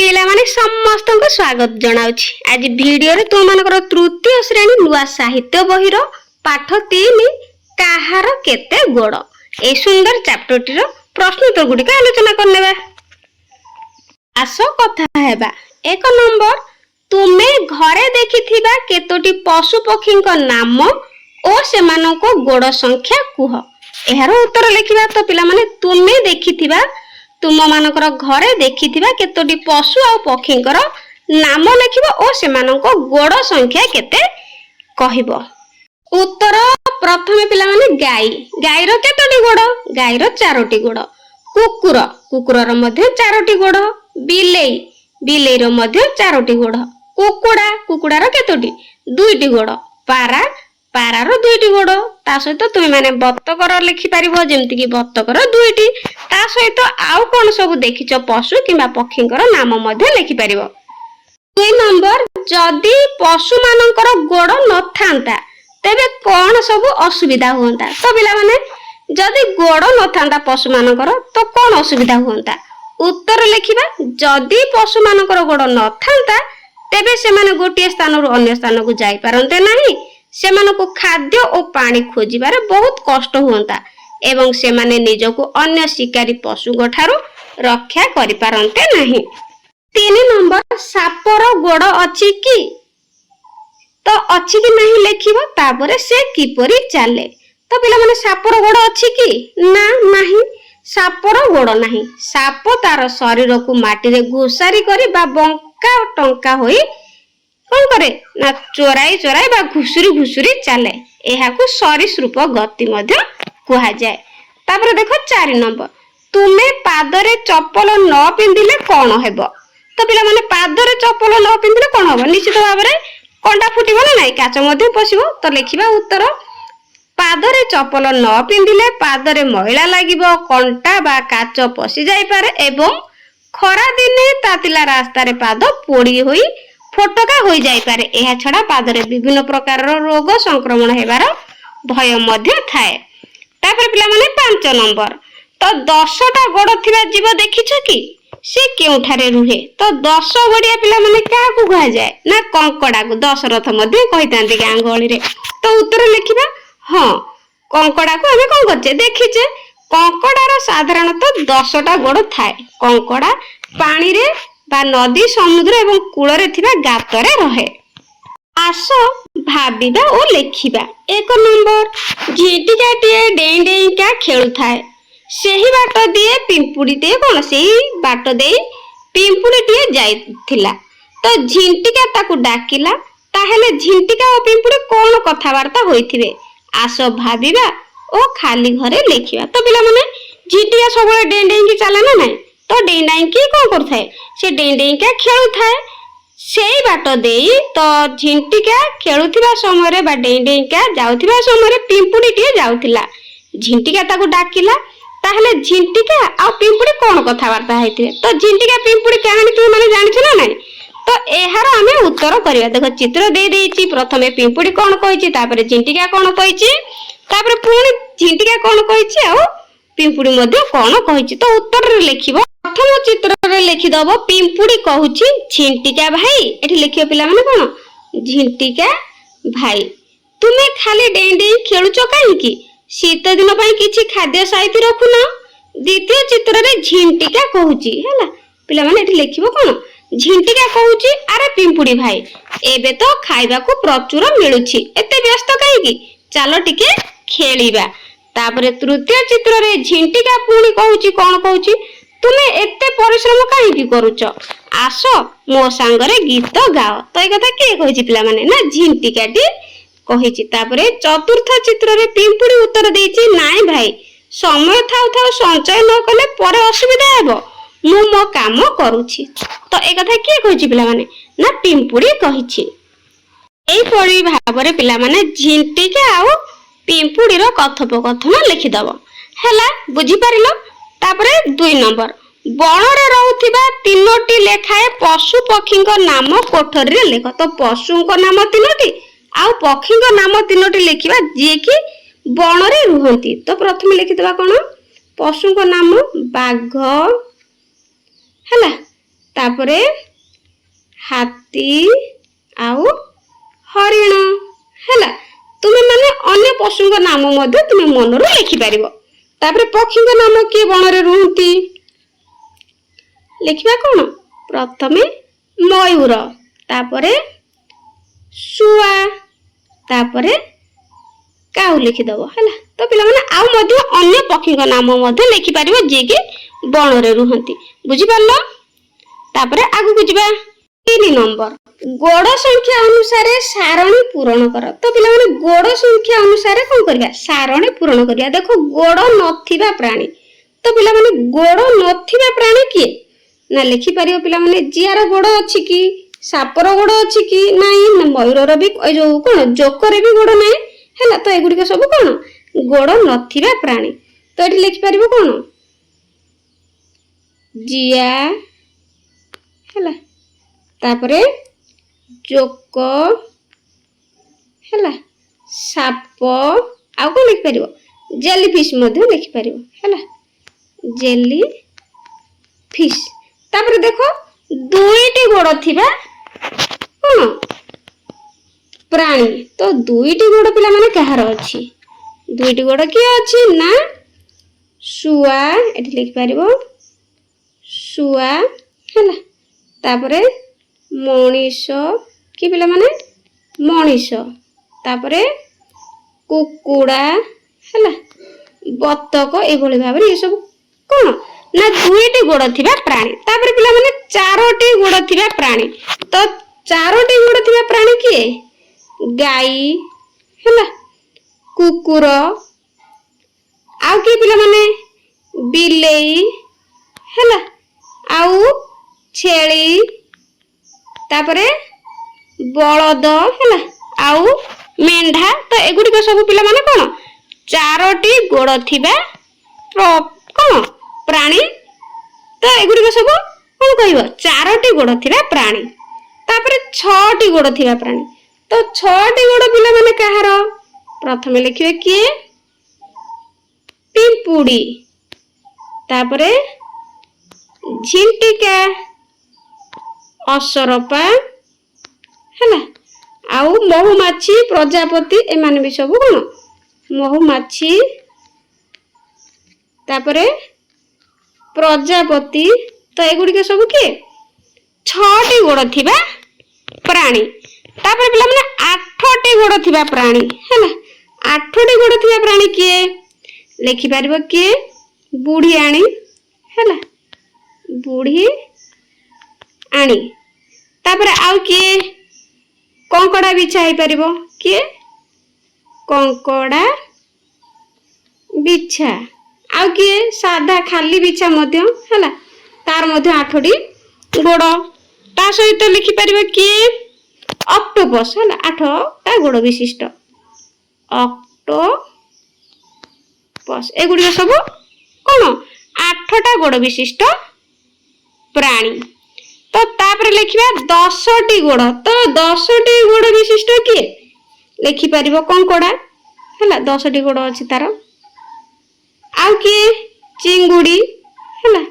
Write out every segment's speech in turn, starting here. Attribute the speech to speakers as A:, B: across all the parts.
A: पिला माने समस्त को स्वागत जनाउछि। आज वीडियो रे तुम मानकर तृतीय श्रेणी नुआ साहित्य बहिरो पाठ 3 काहार केते गोड़ ए सुंदर चैप्टर टी रो प्रश्न उत्तर गुडी का आलोचना करनेबा। आसो कथा हेबा। एक नंबर, तुमे घरे देखिथिबा केतोटी पशु पक्षी को नाम ओ सेमानो को गोड़ संख्या कुह। एहार उत्तर लिखिबा। तो पिला माने तुमे देखिथिबा तुम मानकर घरे देखिथिबा केतोटी पशु आ पक्षींकर नाम लिखिबो ओ सेमानक गोड़ संख्या केते कहिबो। उत्तर प्रथमे पिला माने गाई। गाईर केतोटी गोड़? गाईर 4टी गोड़। कुकुर। कुकुरर मध्ये 4टी गोड़। बिलेई। बिलेईर मध्ये 4टी गोड़। कुकुडा। कुकुडार केतोटी? 2टी गोड़। पारा। पारार 2टी गोड़। ता सहित तुम माने बत्तकर लिखि पारिबो, जेमति कि बत्तकर 2टी। ता सहित आउ कोन सब देखिचो पशु किबा पक्षींकर नाम मध्ये लिखि पारिबो। 2 नंबर, जदी पशु मानकर गोड़ न थांता तेबे कोन सब असुविधा होंता? तो पिला माने जदी गोड़ न थांता पशु मानकर तो कोन असुविधा होंता? उत्तर लिखिबा। जदी पशु मानकर गोड़ न थांता तेबे से माने गोटे स्थान रु अन्य स्थान को जाई पारंते नाही। सेमानको खाद्य और पानी खोजिबारे बहुत कष्ट होता एवं सेमाने निजको अन्य शिकारी पशु ठारू रक्षा करि पारंते नाही। 3 नंबर, सापर गोड़ अछि कि? तो अछि कि नाही लेखिबो, तापरे से किपरि चाले। तो पिला माने सापर गोड़ अछि कि? ना, नाही। सापर गोड़ नाही। साप तार शरीर को माटी रे घोसारी करी बा बंका टंका होई कौन करे ना चोराई चोराई बा घुसुरी घुसुरी चले। एहाकू सरीसृप गति मध्य कुहा जाए। तापर देखो 4 नंबर, तुमे पादरे चप्पल न पिंदिले कोन हेबो? तो पिला माने पादरे चप्पल न पिंदिले कोन हेबो? निश्चित भाबरे कंडा फुटिबो ना नाही, काच मध्य पसिबो। तो लिखिबा उत्तर, पादरे चप्पल न पिंदिले पादरे मैला लागिबो, कंटा बा काच पसि जाई पारे एवं खरा दिने तातिला रास्ता रे पाद पोड़ी होई फोटका हो जाई पारे। एहा छडा पादरे विभिन्न प्रकार रोग संक्रमण हेबार भय मध्य थाए। तापर पिला माने 5 नंबर, तो 10टा गोड़ थिबा जीव देखिछ कि? से केउठारे रुहे? तो 10 गोड़िया पिला माने का को कहा जाए ना कंकड़ा को। दशरथ मध्य कहितांते गां गळी रे। तो उत्तर लिखिबा। हां, कंकड़ा को हमें कोन करछे देखिछे। कंकड़ार साधारणतः 10टा गोड़ थाए। कंकड़ा पानी रे बा नदी समुद्र एवं कूलरे थिबा गातरे रहे। आसो भाबिबा ओ लेखिबा। 1 नंबर, झिंटिकाटिए डेई डेई का खेलु थाए। सेही बाट दिए पिंपुड़ीटे कोन सेही बाट देई पिंपुड़ीटे जाइथिला। तो झिंटिका ताकू डाकिला। ताहेले झिंटिका और पिंपुड़ी कोन कथावार्ता होइथिबे? आसो भाबिबा ओ खाली घरे लेखिबा। तो पिला माने झिंटिका सबले डेई डेई की चले ना नाही। तो डेई डेई की कोन करथाय? से डेई डेई का खेलु थाए सेही बाट देई। तो झिंटिका खेलुथिबा समय रे बा डेई डेई का जाउथिबा समय रे पिंपुड़ीटे जाउथिला। झिंटिका ताकू डाकिला। ताहले झिंटिका आ पिंपुड़ी कोन कथावार्ता हेतिबे? तो झिंटिका पिंपुड़ी कहानी तू माने जानिछ ना नाही। तो एहार हमें उत्तर करिया। देखो चित्र दे देइछि। प्रथमे पिंपुड़ी कोन कहिछि, तापरे झिंटिका कोन कहिछि, तापरे पुणी झिंटिका कोन कहिछि आ पिंपुड़ी मध्ये कोन कहिछि। तो उत्तर रे लिखिबो। प्रथम चित्र रे लिखि दबो पिंपुड़ी कहूछि झिंटिका भाई। एठी लिखियो पिला माने कोन? झिंटिका भाई, तुमे खाली डेई डेई खेलुचो काहे कि? शीत दिन पई किछि खाद्य साइति रखुना। द्वितीय चित्र रे झिंटिका कहूछि हैला। पिला माने एठी लिखिबो कोन? झिंटिका कहूछि अरे पिंपुड़ी भाई, एबे तो खाइबा को प्रचुर मिलुछि, एते व्यस्त काहे कि? चलो टिके खेलिबा। तापरे तृतीय चित्र रे झिंटिका पुणी कहूछि कोन कहूछि? तुमे एते परिश्रम काहे कि करूछ? आसो मो संगरे गीत गाओ। तो ए कथा के कहिछि पिला माने ना झिंटिकाटी कहिछि। तापरे चतुर्थ चित्र रे पिंपुड़ी उत्तर देछि नाइ भाई, समय थाउ थाउ संचय न कले परे असुविधा हेबो, मु मो काम करूछि। तो ए कथा के कहिछि पिला माने ना पिंपुड़ी कहिछि। एई परि भाबरे पिला माने झिंटिका आ पिंपुड़ी रो कथोपकथन लिखि दबो हैला। बुझी पारिलो? तापरे 2 नंबर, बणरे रहउथिबा 3टी लेखाए पशु पक्षींक नाम कोठरी रे लेख। तो पशुंक नाम 3टी आ पक्षींक नाम 3टी लिखिबा जे कि बणरे रुहंती। तो प्रथमे लिखि दबा कोन? पशुंक नाम बाघ हैला। तापरे हाथी आउ हरिण हैला तुमे माने अन्य पशु नाम मध्य तुमे मनरू लिखि पारिबो। तापरे पक्षी नाम किए बन रे रुहंती लिखिबा कोन प्रथमे मयूर तापरे शुआ तापरे काउ लिखि दबो हैला। तो पिला माने आउ मध्य अन्य पक्षी नाम मध्य लिखि पारिबो जे कि बन रे रुहंती बुझि पारलो। तापरे आगु को जिबा 3 नंबर गोड़ संख्या अनुसार सारणी पूरण कर। तो पिला माने गोड़ संख्या अनुसार कोन करबा सारणी पूरण करिया। देखो गोड़ नथिबा प्राणी तो पिला माने गोड़ नथिबा प्राणी किए ना लिखि पारियो पिला माने जियार गोड़ अछि कि सापर गोड़ अछि कि नाही मयूरर भी जो कोन जोकर भी गोड़ नाही हैला। तो एगुडी के सब कोन गोड़ नथिबा प्राणी। तो एठी लिखि पारिबो कोन जिया हैला तापरे जोक हैला साप आ को लिखि पारिबो जेली फिश मध्ये लिखि पारिबो हैला जेली फिश। तापरे देखो दुईटी गोड़ थिबा कोन प्राणी। तो दुईटी गोड़ पिला माने कहार अछि दुईटी गोड़ के अछि ना शुआ एठी लिखि पारिबो शुआ हैला। तापरे मनीष कि पिला माने मनीष तापरे कुकुड़ा हैला बतक एभली भाबरे ये सब कोन ना दुईटी गोड़ थिबा प्राणी। तापरे पिला माने चारोटी गोड़ थिबा प्राणी। तो चारोटी गोड़ थिबा प्राणी किए गाई हैला कुकुर आउ कि पिला माने बिलेई हैला आउ छेली तापरे बलद हैला आउ मेंढा। तो एगुडी को सब पिला माने कोन चारोटी गोड़ थिबा कोन प्राणी। तो एगुडी को सब कोन कहइबो चारोटी गोड़ थिबा प्राणी। तापरे 6टी गोड़ थिबा प्राणी। तो 6टी गोड़ पिला माने कहार प्रथमे लिखिबे किए पिंपुडी तापरे झिंटिका असरपा हैला आउ महुमाछी प्रजापति ए माने भी सब कोन महुमाछी तापरे प्रजापति। तो एगुडी के सब के 6टी गोड़ थिबा प्राणी। तापरे पिला माने 8टी गोड़ थिबा प्राणी हैला 8टी गोड़ थिबा प्राणी किए लिखि पारिबो किए बुढ़ी आणी हैला बुढ़ी आणी। तापरे आउ किए कंकड़ा बिछा हे परिबो किए कंकड़ा बिछा आउ किए सादा खाली बिछा मध्य हैला तार मध्य 8टी गोड़। ता सहित लिखि परिबो किए ऑक्टोपस हैला 8टा गोड़ विशिष्ट ऑक्टोपस एगुडी सब कोन 8टा गोड़ विशिष्ट प्राणी। तो तापरे लिखिबा 10टी गोड़। तो 10टी गोड़ विशिष्ट किए लिखि परिबो कंकड़ा हैला 10टी गोड़ अछि तार आउ किए चिंगुडी हैला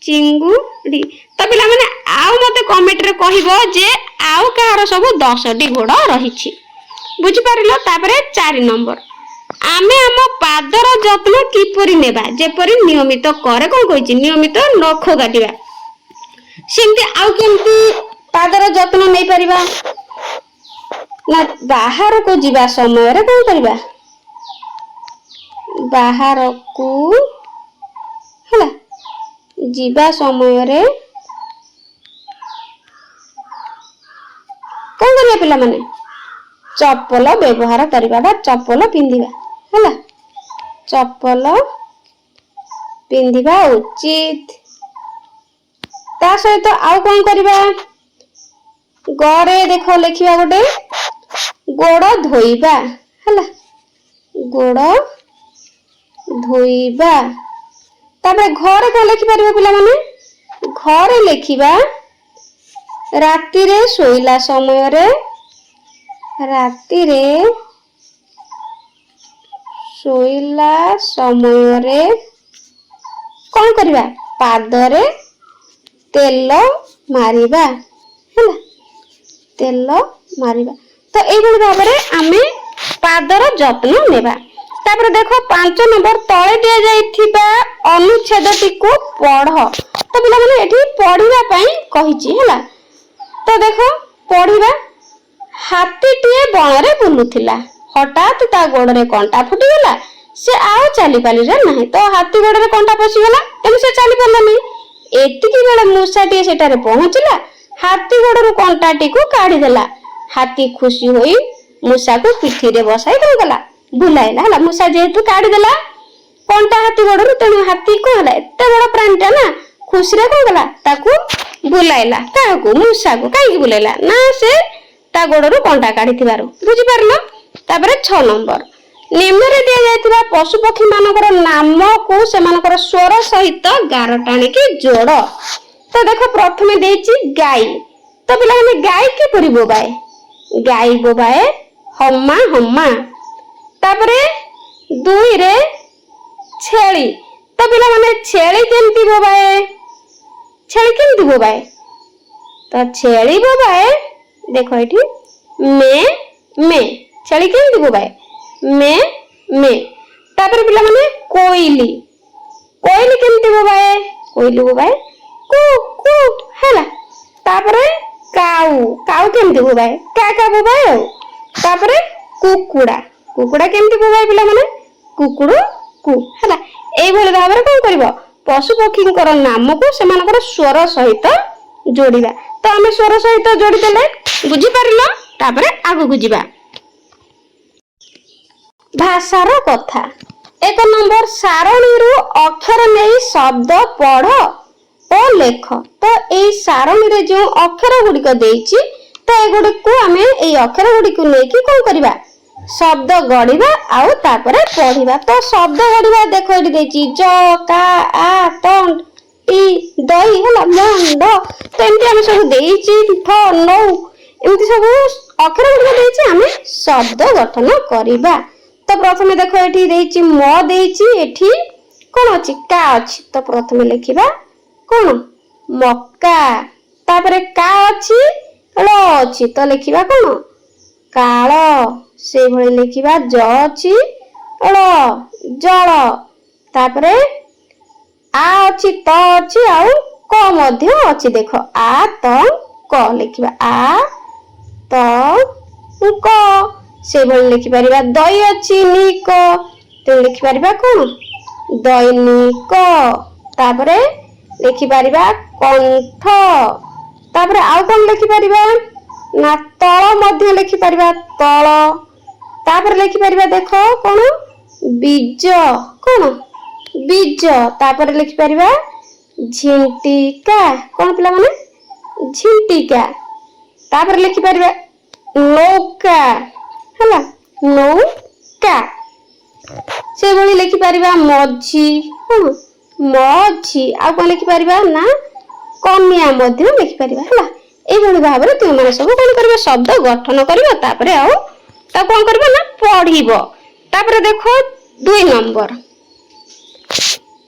A: चिंगुडी। तो पिला माने आउ मते कमेंट रे कहिबो जे आउ कहार सब 10टी गोड़ रहिछि बुझि पारिलो। तापरे 4 नंबर आमे हम पादर जत्न किपरि नेबा जेपरि नियमित करे कोन कहिछि नियमित नख काटिबा सेमती आउ केमती पादर जत्न नै परिबा ना बाहर को जीवा समय रे कोन करिबा बाहर को हला जीवा समय रे कोन करिया पिला माने चप्पल व्यवहार करिबा बा चप्पल पिंदिबा हला चप्पल पिंदिबा उचित। ता सहित आउ कोन करिबा गरे देखो लिखिबा गोटे गोड़ धोइबा हला गोड़ धोइबा। तापर घर को लिखि परिबा पिला माने घर लिखिबा राती रे सोइला समय रे राती रे सोइला समय रे कोन करिबा पादरे तेल मारिबा हैला तेल मारिबा। तो एइभଳି भाबरे आमे पादर जत्न नेबा। तापर देखो 5 नंबर तळे दिया जाइथिबा अनुच्छेदटी को पढ़। तो पिला माने एठी पढ़िबा पई कहिची हैला। तो देखो पढ़िबा हाथीटीए बनरे बुलुथिला हठात ता गोड़े कंटा फुटीगला से आउ चली पाली रे नाही। तो हाथी गोड़े कंटा पसिगला तेनु से चली पारलानी। एतिकी बेले मूसाटीए सेटारे पहुंचला हाथी गोड़े कंटाटी को काढी देला। हाथी खुशी होई मूसा को पिठी रे बसाई गला बुलाइला हला। मूसा जेहेतु काढी देला कंटा हाथी गोड़े तेनु हाथी को हला एते बड़ प्राणीटा ना खुशी रे को गला ताकू बुलाइला। काहू मूसा को काई बुलाइला ना से ता गोड़े कंटा काढी थिबारु बुझी पारलो। तापरे 6 नंबर निम्न रे दिया जायतिबा पशु पक्षी मानकर नाम को सेमानकर स्वर सहित गार टाणी के जोड़। तो देखो प्रथमे देछि गाई। तो पिला माने गाई के परि बोबाए गाई बोबाए हम्मा हम्मा। तापरे 2 रे छेली। तो पिला माने छेली केमती बोबाए छेली केमती बोबाए। तो छेली बोबाए देखो एठी मे छेली केमती बोबाए मे। तापर पिला माने कोइली कोइली केमती बोबाए कोइली बोबाए कु कु हैला। तापरे काऊ केमती बोबाए का बोबाए। तापरे कुकुड़ा कुकुड़ा केमती बोबाए पिला माने कुकुड़ू कु हैला। एई भली भाबरे कोन करबो पशु पक्षींकर नाम को सेमानकर स्वर सहित जोड़िबा। तो आमे स्वर सहित जोड़ी देले बुझी पारिलो। तापरे आगु बुझिबा भाषार कथा। 1 नंबर सारणी अक्षर नहीं शब्द पढ़ और लेख। तो एई सारणी रे जो अक्षर गुड़िक देइछि तो एगुडी को आमे एई अक्षर गुड़ी को लेकी कोन करबा शब्द गढ़िबा आउ तापरे पढ़िबा। तो शब्द गढ़िबा देखो एठी देइछि ज का आ टन टी दई हला मंड। तो एमती आमे सब देइछि थ नौ एमती सब अक्षर गुड़ी देइछि आमे शब्द गठन करिबा। तो प्रथमे देखो एठी देइछि म देइछि एठी कोन अछि का अछि। तो प्रथमे लिखिबा कोन मक्का। तापरे का अछि ल अछि तो लिखिबा कोन काळ। से भଳି लिखिबा ज अछि ल जल। तापरे आ अछि त अछि आउ क मध्य अछि देखो आ त क लिखिबा आ त क। से भଳି लिखि परिबा दई अछि निक तो लिखि परिबा कोन दैनिक। तापरे लिखि परिबा कंठ। तापरे आउ कोन लिखि परिबा ना तळ मध्य लिखि परिबा तळ। तापरे लिखि परिबा देखो कोन बीज कोन बीज। तापरे लिखि परिबा झिंटिका कोन पिला माने झिंटिका। तापरे लिखि परिबा नौका हला नौका। से भली लिखि परिबा मझी मझी। आ कोन लिखि परिबा ना कन्या मध्य लिखि परिबा हला। एई भली भाबरे तुम माने सब कोन करबे शब्द गठन करबो। तापरे आउ ता कोन करबो ना पढ़िबो। तापरे देखो 2 नंबर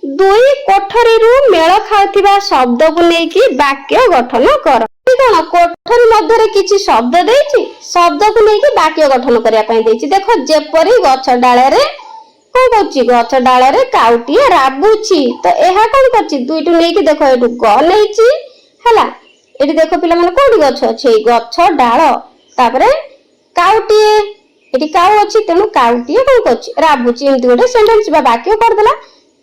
A: 2 कोठरी रु मेल खाउथिबा शब्द को नेकी वाक्य गठन कर। कोन कोठरी मध्य रे किछि शब्द देइछि शब्द को नेकी वाक्य गठन करिया पई देइछि। देखो जेपरी गछ डाळे रे कोन कहछि गछ डाळे रे काउटिए राबुछि। तो एहा कोन करछि दुइटु नेकी देखो एटु ग नेइछि हला। एटी देखो पिला माने कोडी गछ अछि गछ डाळ। तापरे काउटिए एटी काउ अछि तेनु काउटिए कोन करछि राबुछि। एमति गोटे सेंटेंस बा वाक्य कर देला।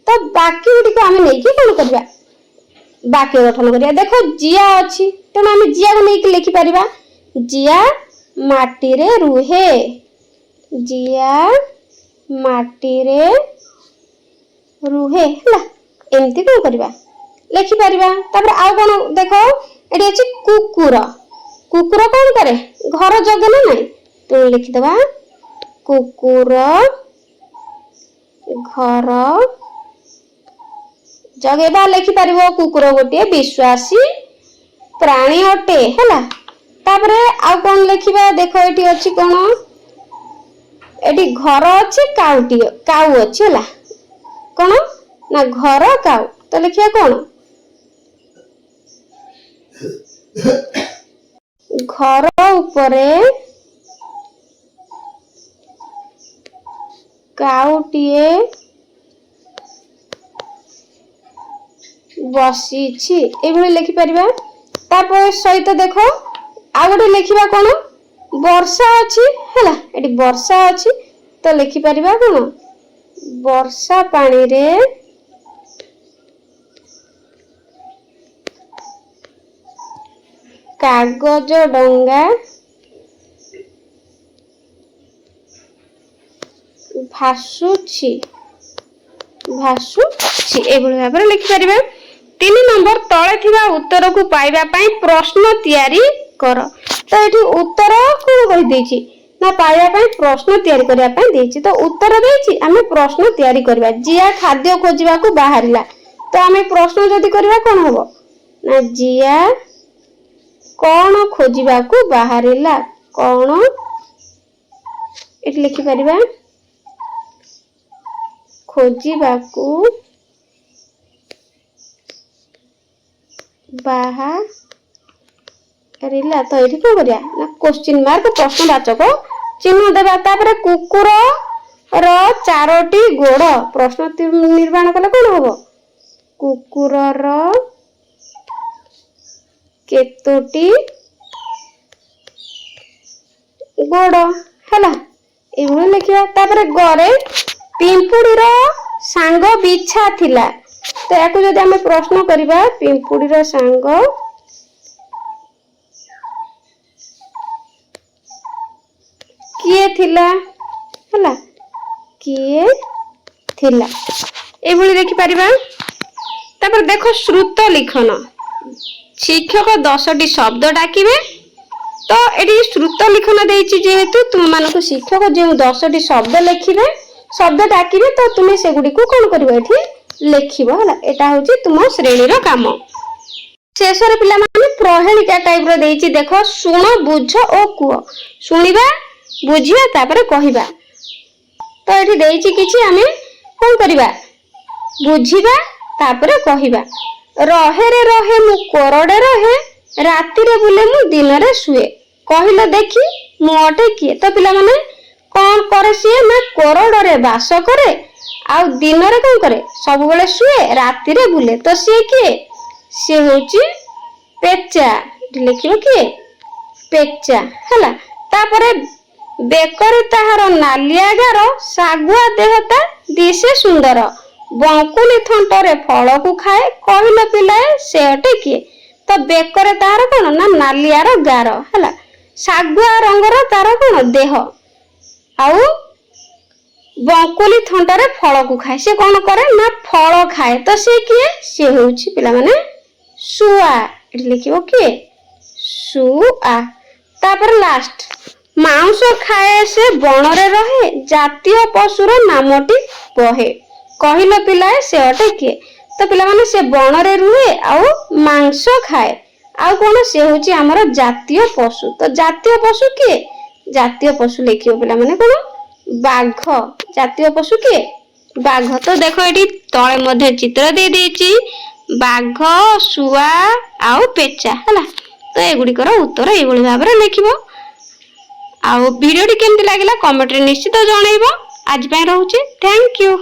A: तो वाक्य गुडी को आमे नेकी कोन करबा वाक्य गठन करिया। देखो जिया अछि तेनु आमे जिया को नेकी लिखि परिबा जिया माटी रे रुहे जिया माटी रे रुहे हला। एमति को करबा लिखि परिबा। तापर आ कोन देखो एटी अछि कुकुर कुकुर कोन करे घर जगे ना नहीं। तो लिखि दबा कुकुर घर जगेबा लिखि परिबो। कुकुर गोटे विश्वासी प्राणी अटे हला। तापरे आ कोन लिखिबा देखो एटी अछि कोन एटी घर अछि काउटी काउ अछि हला कोन ना घर काउ। तो लिखिया कोन घर उपरे काउटिए बसीछि एभଳି लिखि परिबा। तापर सहित देखो आ गोटे लिखिबा कोन वर्षा अछि हैला एटी वर्षा अछि तो लिखि परिबा कोन वर्षा पानी रे कागज डंगा भासुछि भासुछि एभଳି भाबरे लिखि परिबा। 3 नंबर तळे थिबा उत्तर को पाइबा पई प्रश्न तयारी कर। तो एठी उत्तर को कहि देछि ना पाइबा पई प्रश्न तयारी करिया पई देछि तो उत्तर देछि आमे प्रश्न तयारी करबा। जिया खाद्य खोजिबा को बाहरिला तो आमे प्रश्न जदि करबा कोन होबो ना जिया कोन खोजिबा को बाहरिला कोन एठी लिखि परिबा खोजिबा को बाहरिला तो एठी को करिया ना क्वेश्चन मार्क प्रश्नवाचक चिन्ह देबा। तापर कुकुर रो 4टी गोड़ प्रश्न निर्माण कले कोन होबो कुकुर रो केतोटी गोड़ हैला एभଳି लिखिबा। तापर गरे पिंपुड़ी रो सांग बिछा थिला तो याकू जदि हमें प्रश्न करिबा पिंपुड़ी रो सांग किए थिला हैला किए थिला एभଳି देखि परिबा। तापर देखो श्रुत लिखन शिक्षक 10टी शब्द डाकिबे तो एटी श्रुत लिखन देछि जेहेतु तुम मानको शिक्षक जे 10टी शब्द लिखिबे शब्द डाकिबे तो तुमे से गुडी को कोन करबो एठी लिखिबो हला एटा होची तुम श्रेणी रो काम। शेषर पिला माने प्रहेलिका टाइप रो देछि देखो सुण बुझ ओ कुओ सुनिबा बुझिबा तापर कहिबा तो एठी देछि किछि आमे कोन करबा बुझिबा तापर कहिबा। रहे रे रहे मु कोरडे रहे राति रे बुले मु दिन रे सुए कहिलो देखि मु अटे किए तो पिला माने कोन करे सिए ना कोरडे रे वास करे आ दिन रे कोन करे सब बेले सुए राति रे बुले तो सिए किए से होची पेचा लिखियो किए पेचा हला। तापरे बेकरी ताहार नालिया गार सागुआ देहता दिसे सुंदर बंकुली थंटरे फल को खाए कहिलो पिलाए से अटे किए तो बेकरे तार कोन ना नालिया रो गार हला सागुआ रंगर तार कोन देह आउ बंकुली थंटरे फल को खाए से कोन करे ना फल खाए तो से किए से होउची पिला माने सुआ एठी लिखिबो किए सुआ। तापर लास्ट मांस खाए से बणरे रहे जातीय पशुर नामटी बहे कहिलो पिलाए से अटे किए तो पिला माने से बणरे रुहे आउ मांस खाए आउ कोन से होची हमर जातीय पशु तो जातीय पशु किए जातीय पशु लिखियो पिला माने कोन बाघ जातीय पशु किए बाघ। तो देखो एठी तळे मध्ये चित्र दे देछि बाघ सुआ आउ पेचा हला तो एगुडी कर उत्तर एगुडी भाबरे लिखिबो। आउ वीडियोटी केमति लागिला कमेंट रे निश्चित जणाइबो। आज पय रहउची थैंक यू।